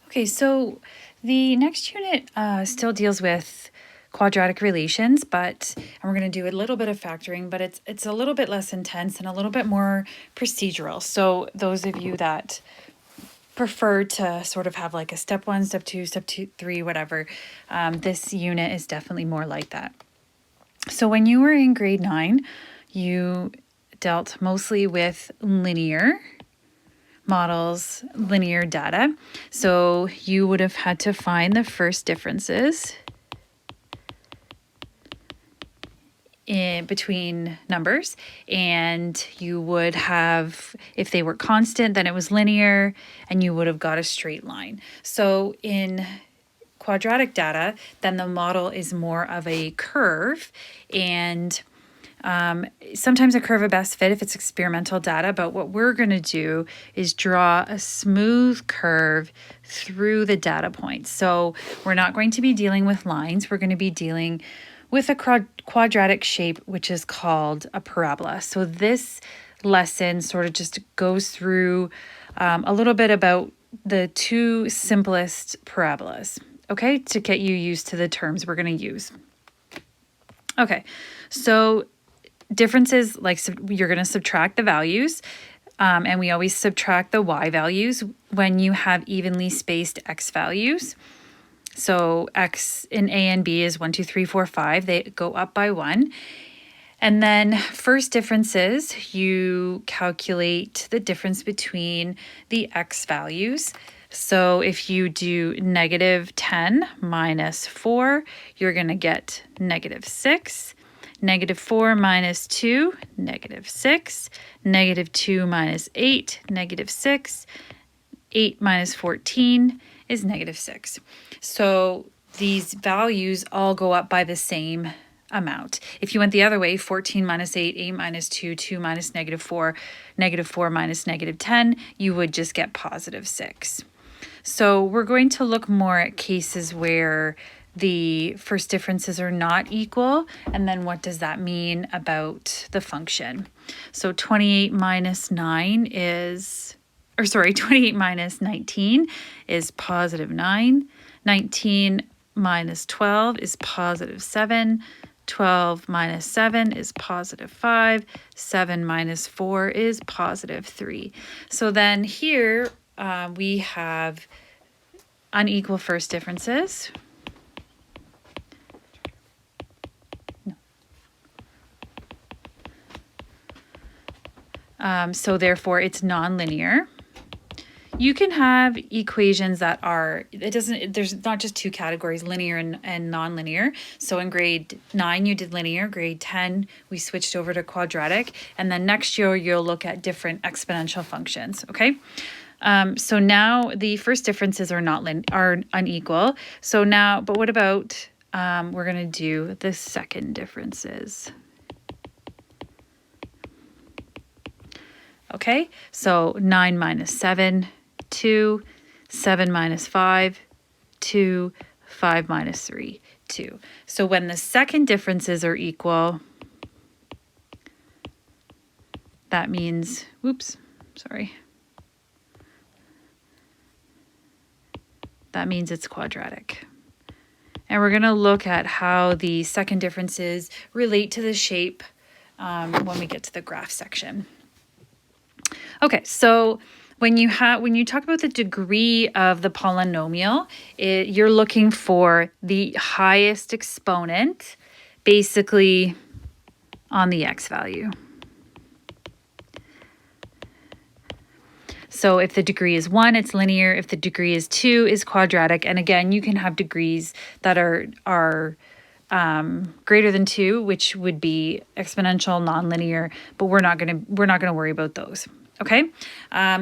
Okay, so the next unit still deals with quadratic relations, and we're going to do a little bit of factoring, but it's a little bit less intense and a little bit more procedural. So those of you that prefer to sort of have like a step 1, step 2, step 2, 3, whatever, this unit is definitely more like that. So when you were in grade 9, you dealt mostly with linear models, linear data. So you would have had to find the first differences in between numbers, and you would have, if they were constant, then it was linear, and you would have got a straight line. So in quadratic data, then the model is more of a curve, and sometimes a curve of best fit if it's experimental data, but what we're going to do is draw a smooth curve through the data points. So we're not going to be dealing with lines. We're going to be dealing with a quadratic shape, which is called a parabola. So this lesson sort of just goes through a little bit about the two simplest parabolas, okay, to get you used to the terms we're going to use. Okay, so differences, like you're going to subtract the values, and we always subtract the y values when you have evenly spaced x values. So x in a and b is 1, 2, 3, 4, 5. They go up by 1. And then first differences, you calculate the difference between the x values. So if you do negative 10 minus 4, you're going to get negative 6. Negative 4 minus 2, negative 6. Negative 2 minus 8, negative 6. 8 minus 14 is negative 6. So these values all go up by the same amount. If you went the other way, 14 minus 8, 8 minus 2, 2 minus negative 4, negative 4 minus negative 10, you would just get positive 6. So we're going to look more at cases where the first differences are not equal, and then what does that mean about the function? So 28 minus 9 is, 28 minus 19 is positive 9. 19 minus 12 is positive 7. 12 minus 7 is positive 5. 7 minus 4 is positive 3. So then here we have unequal first differences. So therefore it's nonlinear. You can have equations that are, there's not just two categories, linear and nonlinear. So in grade 9, you did linear. Grade 10, we switched over to quadratic. And then next year, you'll look at different exponential functions, okay? So now the first differences are unequal. So now, but what about, we're going to do the second differences. Okay, so 9 minus 7, 2, 7 minus 5, 2, 5 minus 3, 2. So when the second differences are equal, that means, that means it's quadratic. And we're going to look at how the second differences relate to the shape when we get to the graph section. Okay, so when you talk about the degree of the polynomial, you're looking for the highest exponent, basically on the x value. So if the degree is 1, it's linear. If the degree is 2, is quadratic. And again, you can have degrees that are greater than 2, which would be exponential, nonlinear, but we're not gonna worry about those. Okay,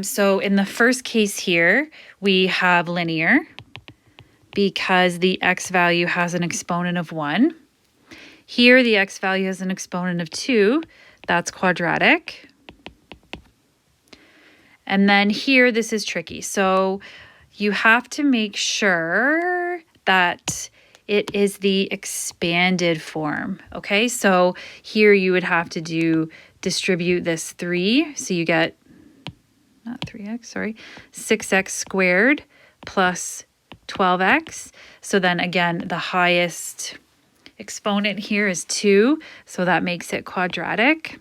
so in the first case here, we have linear because the x value has an exponent of 1. Here, the x value has an exponent of 2. That's quadratic. And then here, this is tricky. So you have to make sure that it is the expanded form. Okay, so here you would have to distribute this 3. So you get, not 3x, sorry, 6x squared plus 12x. So then again, the highest exponent here is 2, so that makes it quadratic.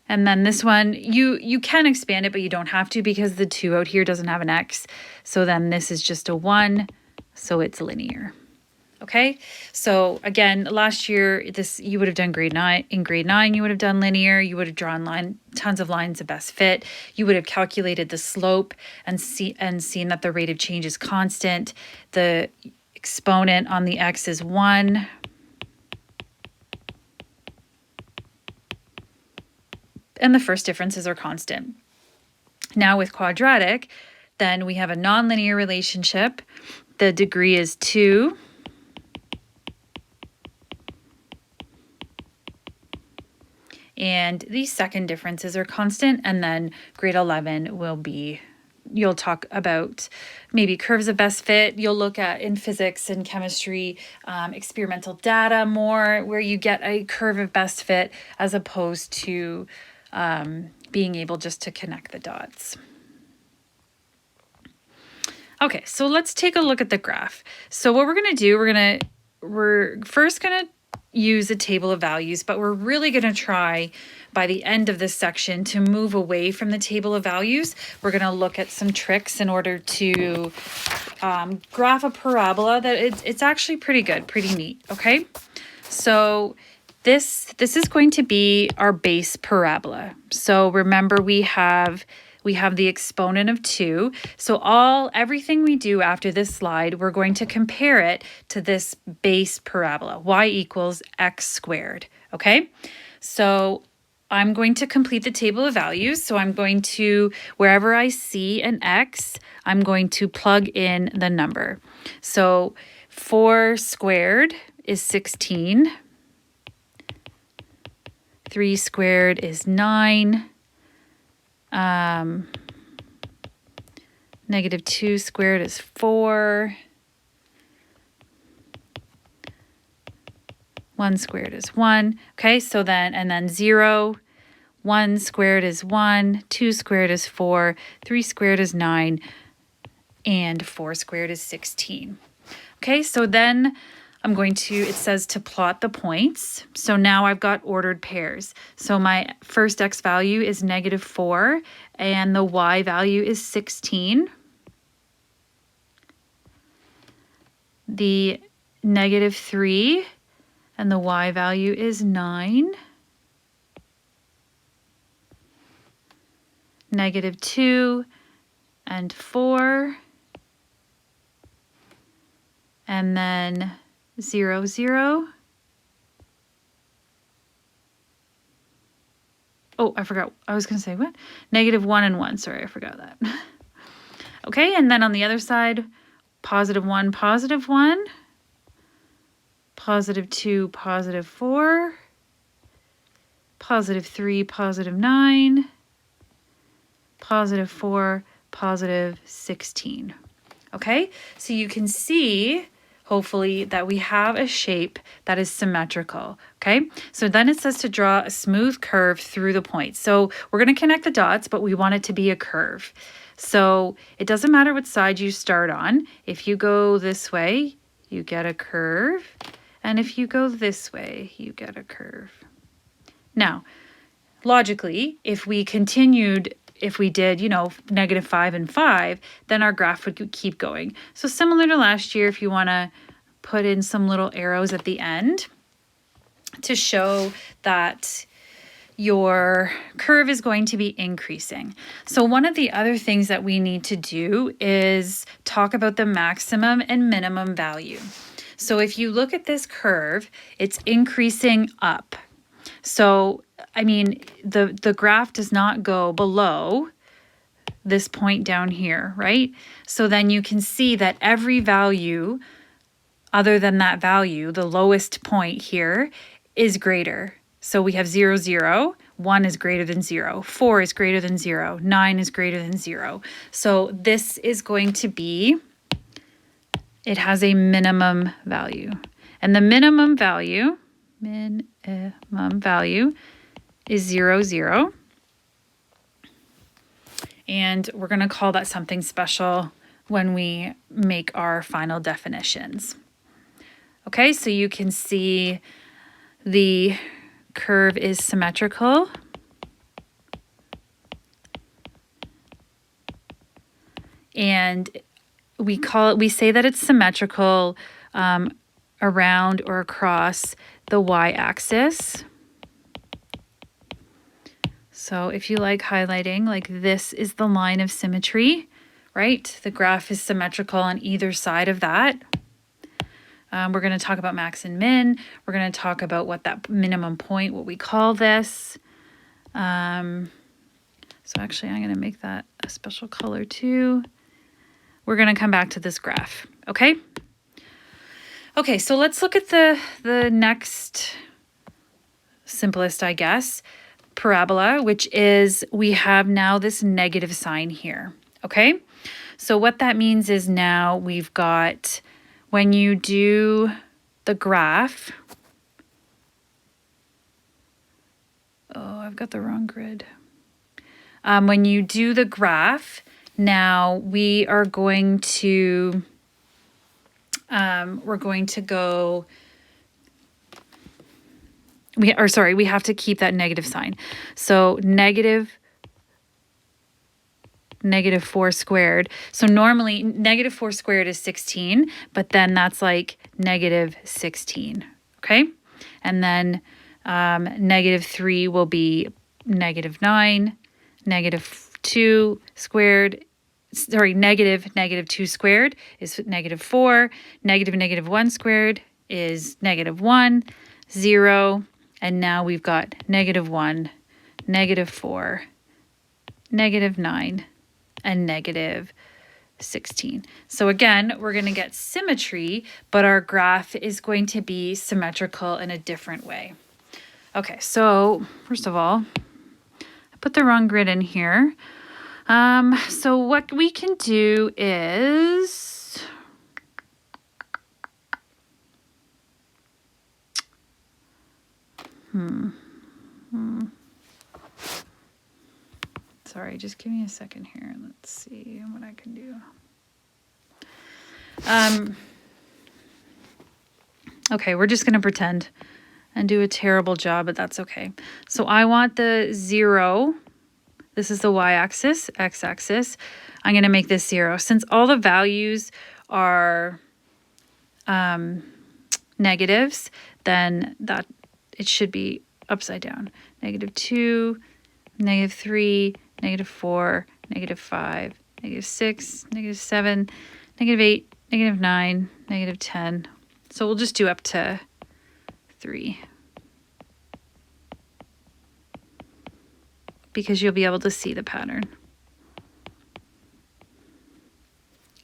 And then this one, you can expand it, but you don't have to because the 2 out here doesn't have an x. So then this is just a 1, so it's linear. Okay, so again, last year you would have done grade 9. In grade 9, you would have done linear. You would have drawn tons of lines of best fit. You would have calculated the slope and seen that the rate of change is constant. The exponent on the x is 1. And the first differences are constant. Now with quadratic, then we have a nonlinear relationship. The degree is 2. And these second differences are constant. And then grade 11 will be, you'll talk about maybe curves of best fit. You'll look at, in physics and chemistry, experimental data more, where you get a curve of best fit as opposed to being able just to connect the dots. Okay, so let's take a look at the graph. So what we're going to do, we're first going to use a table of values, but we're really going to try by the end of this section to move away from the table of values. We're going to look at some tricks in order to graph a parabola that it's actually pretty good, pretty neat. Okay, so this is going to be our base parabola. So remember we have the exponent of 2. So everything we do after this slide, we're going to compare it to this base parabola, y equals x squared. Okay, so I'm going to complete the table of values. So I'm going to, wherever I see an x, I'm going to plug in the number. So 4 squared is 16. 3 squared is 9. Negative 2 squared is 4. 1 squared is 1. Okay, so then 0. 1 squared is 1. 2 squared is 4. 3 squared is 9. And 4 squared is 16. Okay, so then it says to plot the points. So now I've got ordered pairs. So my first x value is negative 4 and the y value is 16. The negative 3 and the y value is 9. Negative 2 and 4. And then 0, 0. Oh, I forgot. I was going to say what? Negative 1 and 1. Sorry, I forgot that. Okay, and then on the other side, positive 1, positive 1. Positive 2, positive 4. Positive 3, positive 9. Positive 4, positive 16. Okay, so you can see hopefully that we have a shape that is symmetrical. Okay, so then it says to draw a smooth curve through the points. So we're going to connect the dots, but we want it to be a curve. So it doesn't matter what side you start on. If you go this way, you get a curve. And if you go this way, you get a curve. Now, logically, if we did, negative 5 and 5, then our graph would keep going. So similar to last year, if you want to put in some little arrows at the end to show that your curve is going to be increasing. So one of the other things that we need to do is talk about the maximum and minimum value. So if you look at this curve, it's increasing up. So I mean, the graph does not go below this point down here, right? So then you can see that every value other than that value, the lowest point here, is greater. So we have 0, 0, 1 is greater than 0, 4 is greater than 0, 9 is greater than 0. So this is going to be, it has a minimum value. And the minimum value is 0, 0. And we're going to call that something special when we make our final definitions. Okay, so you can see the curve is symmetrical. And we say that it's symmetrical around or across the y-axis. So if you like highlighting, like this is the line of symmetry, right? The graph is symmetrical on either side of that. We're going to talk about max and min. We're going to talk about what that minimum point, what we call this. So actually, I'm going to make that a special color too. We're going to come back to this graph, okay? Okay, so let's look at the next simplest, I guess, parabola, which is we have now this negative sign here, okay? So what that means is now we've got, when you do the graph, oh, I've got the wrong grid. When you do the graph, now we are going to, go, we have to keep that negative sign. So negative 4 squared. So normally negative 4 squared is 16, but then that's like negative 16, okay? And then negative 3 will be negative 9, negative 2 squared, negative 2 squared is negative 4, negative 1 squared is negative 1, 0, and now we've got negative 1, negative 4, negative 9, and negative 16. So again, we're going to get symmetry, but our graph is going to be symmetrical in a different way. Okay, so first of all, I put the wrong grid in here. So what we can do is, sorry, just give me a second here. Let's see what I can do. Okay, we're just going to pretend and do a terrible job, but that's okay. So I want the 0. This is the y-axis, x-axis. I'm going to make this 0. Since all the values are negatives, then that it should be upside down. Negative 2, negative 3, negative 4, negative 5, negative 6, negative 7, negative 8, negative 9, negative 10. So we'll just do up to 3. Because you'll be able to see the pattern.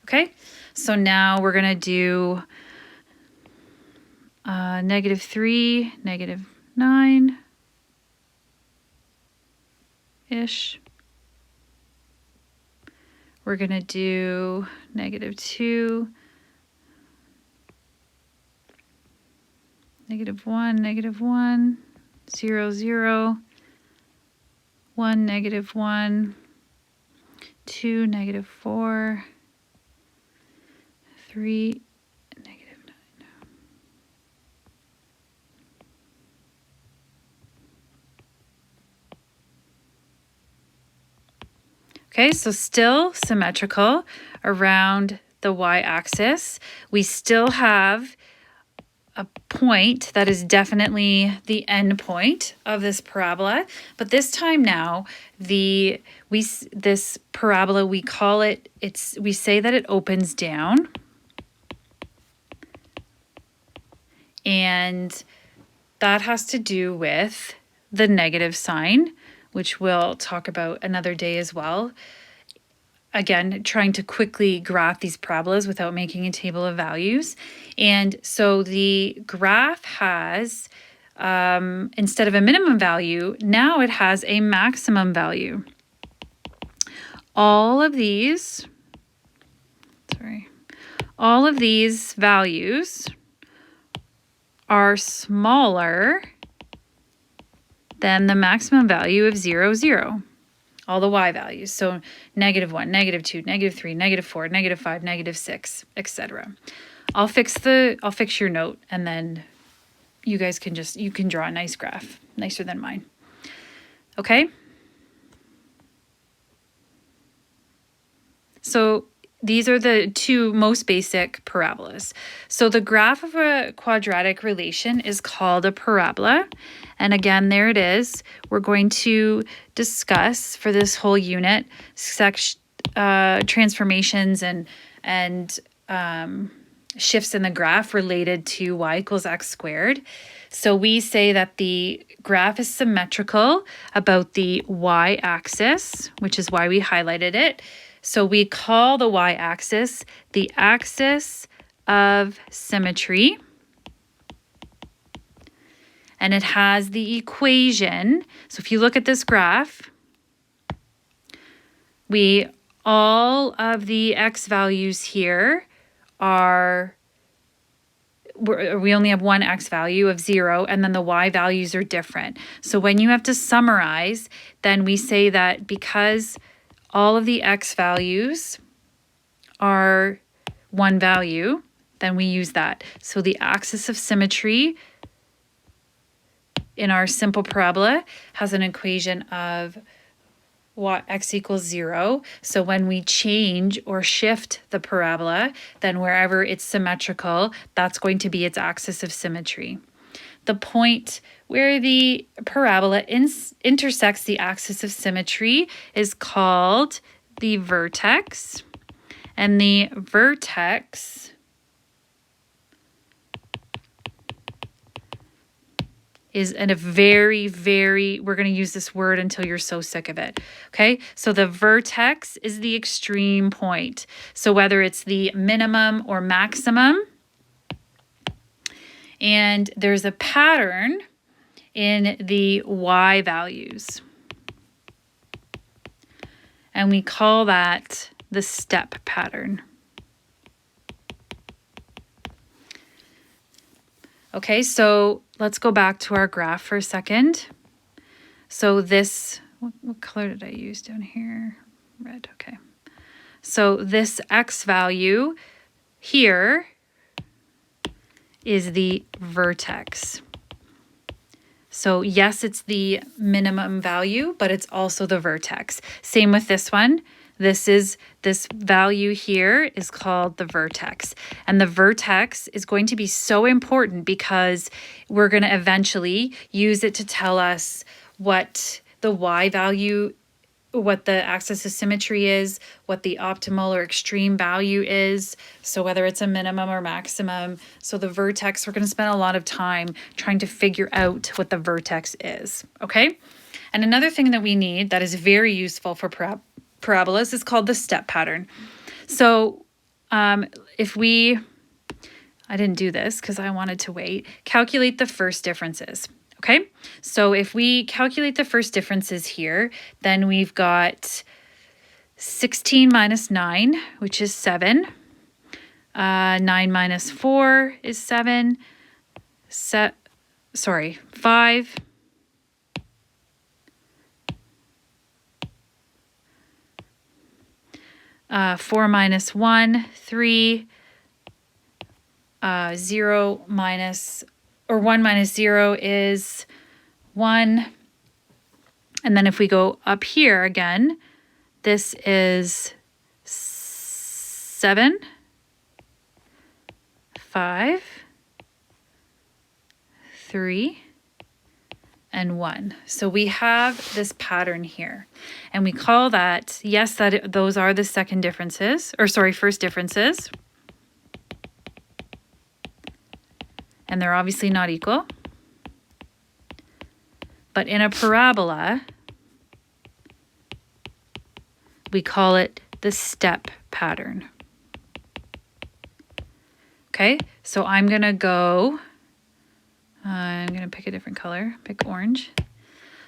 Okay, so now we're going to do negative 3, negative 9-ish. We're going to do negative 2, negative 1, negative 1, 0, 0, 1, negative 1, 2, negative 4, 3, negative 9. Okay, so still symmetrical around the y-axis. We still have a point that is definitely the end point of this parabola, but this time now this parabola, we call it, we say that it opens down, and that has to do with the negative sign, which we'll talk about another day as well. Again, trying to quickly graph these parabolas without making a table of values. And so the graph has, instead of a minimum value, now it has a maximum value. All of these values are smaller than the maximum value of 0, 0. all the y values. So -1, -2, -3, -4, -5, -6, etc. I'll fix your note, and then you guys can you can draw a nice graph, nicer than mine. Okay? So these are the two most basic parabolas. So the graph of a quadratic relation is called a parabola. And again, there it is. We're going to discuss for this whole unit transformations and shifts in the graph related to y equals x squared. So we say that the graph is symmetrical about the y-axis, which is why we highlighted it. So we call the y-axis the axis of symmetry. And it has the equation. So if you look at this graph, all of the x values here we only have one x value of 0, and then the y values are different. So when you have to summarize, then we say that because all of the x values are one value, then we use that. So the axis of symmetry in our simple parabola has an equation of x equals 0. So when we change or shift the parabola, then wherever it's symmetrical, that's going to be its axis of symmetry. The point where the parabola intersects the axis of symmetry is called the vertex. And the vertex is in a very, we're going to use this word until you're so sick of it. Okay, so the vertex is the extreme point. So whether it's the minimum or maximum, and there's a pattern in the y values. And we call that the step pattern. Okay, so let's go back to our graph for a second. So this, what color did I use down here? Red, okay. So this x value here is the vertex. So yes, it's the minimum value, but it's also the vertex. Same with this one. This value here is called the vertex. And the vertex is going to be so important because we're going to eventually use it to tell us what the y value, what the axis of symmetry is, what the optimal or extreme value is. So whether it's a minimum or maximum. So the vertex, we're going to spend a lot of time trying to figure out what the vertex is. Okay. And another thing that we need that is very useful for parabolas is called the step pattern. So if I didn't do this because I wanted to wait, calculate the first differences. Okay, so if we calculate the first differences here, then we've got 16 minus 9, which is 7. 9 minus 4 is 7. 5. 4 minus 1, 3. 1 minus 0 is 1. And then if we go up here again, this is 7, 5, 3, and 1. So we have this pattern here. And we call that, yes, those are the first differences. And they're obviously not equal. But in a parabola, we call it the step pattern. Okay, so I'm going to pick a different color, pick orange.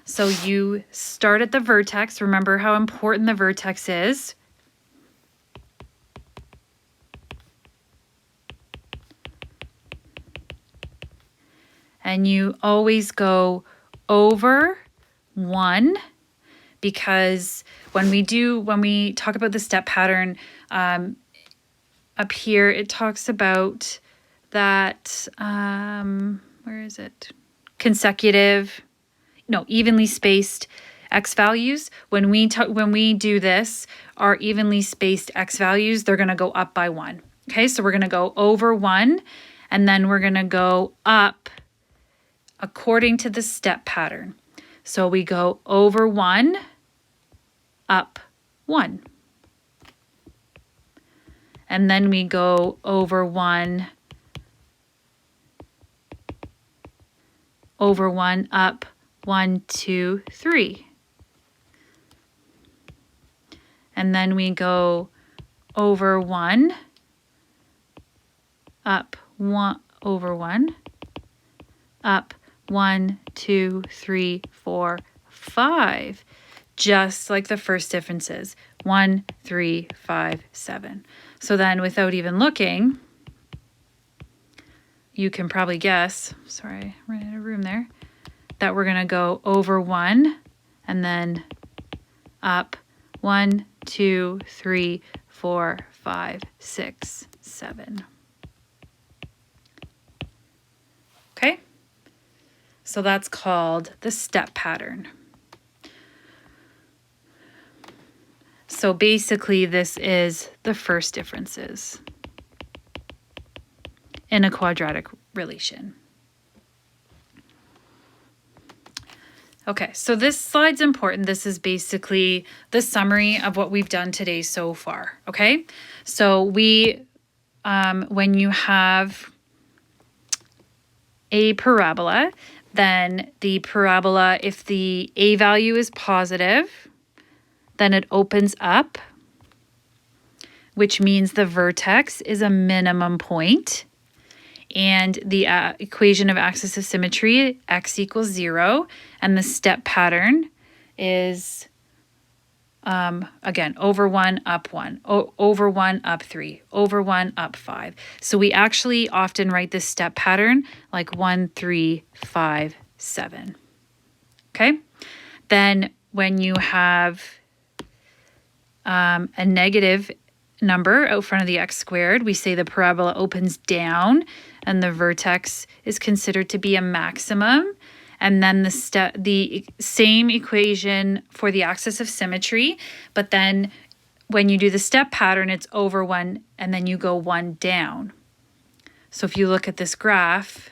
So you start at the vertex. Remember how important the vertex is. And you always go over 1 because when we talk about the step pattern, up here, it talks about that, where is it? Evenly spaced x values. When we do this, our evenly spaced x values, they're going to go up by 1. Okay, so we're going to go over 1, and then we're going to go up according to the step pattern. So we go over 1, up 1. And then we go over 1, up 1, 2, 3. And then we go over 1, up 1, over 1, up 1, 2, 3, 4, 5. Just like the first differences. 1, 3, 5, 7. So then without even looking, you can probably guess, sorry, I ran out of room there, that we're going to go over 1 and then up 1, 2, 3, 4, 5, 6, 7. Okay? So that's called the step pattern. So basically, this is the first differences in a quadratic relation. Okay, so this slide's important. This is basically the summary of what we've done today so far, okay? So when you have a parabola, then the parabola, if the a value is positive, then it opens up, which means the vertex is a minimum point. And the equation of axis of symmetry, x equals 0. And the step pattern is, again, over 1, up 1, over 1, up 3, over 1, up 5. So we actually often write this step pattern like 1, 3, 5, 7. Okay? Then when you have a negative number out front of the x squared, we say the parabola opens down and the vertex is considered to be a maximum. And then the same equation for the axis of symmetry, but then when you do the step pattern, it's over 1 and then you go 1 down. So if you look at this graph,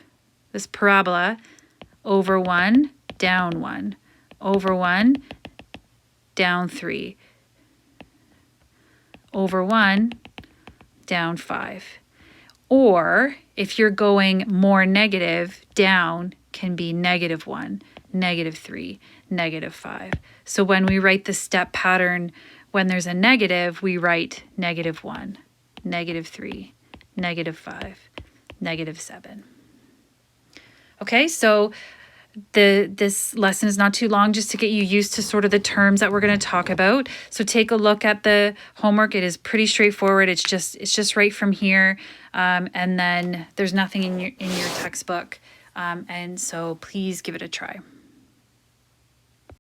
this parabola, over 1, down 1, over 1, down 3, over 1, down 5. Or if you're going more negative, down can be -1, -3, -5. So when we write the step pattern, when there's a negative, we write -1, -3, -5, -7. Okay, so this lesson is not too long, just to get you used to sort of the terms that we're going to talk about. So take a look at the homework. It is pretty straightforward. It's just right from here, and then there's nothing in your textbook, and so please give it a try.